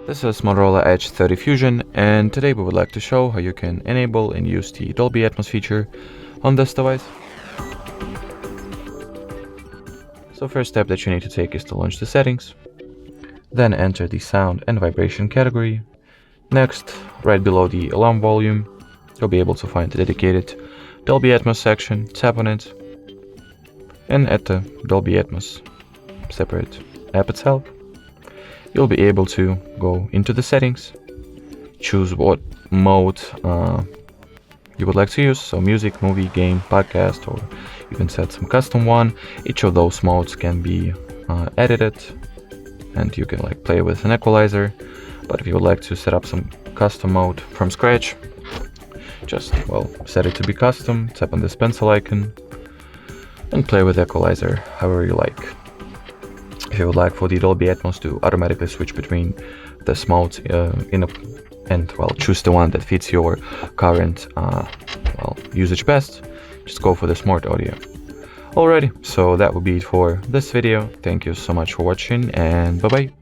This is Motorola Edge 30 Fusion, and today we would like to show how you can enable and use the Dolby Atmos feature on this device. So first step that you need to take is to launch the settings, then enter the sound and vibration category. Next, right below the alarm volume, you'll be able to find the dedicated Dolby Atmos section, tap on it, and at the Dolby Atmos separate app itself, you'll be able to go into the settings, choose what mode you would like to use, so music, movie, game, podcast, or you can set some custom one. Each of those modes can be edited, and you can play with an equalizer. But if you would like to set up some custom mode from scratch, just set it to be custom, tap on this pencil icon, and play with equalizer however you like. If you would like for the Dolby Atmos to automatically switch between this modes choose the one that fits your current usage best, just go for the smart audio. Alrighty, so that would be it for this video. Thank you so much for watching, and bye bye.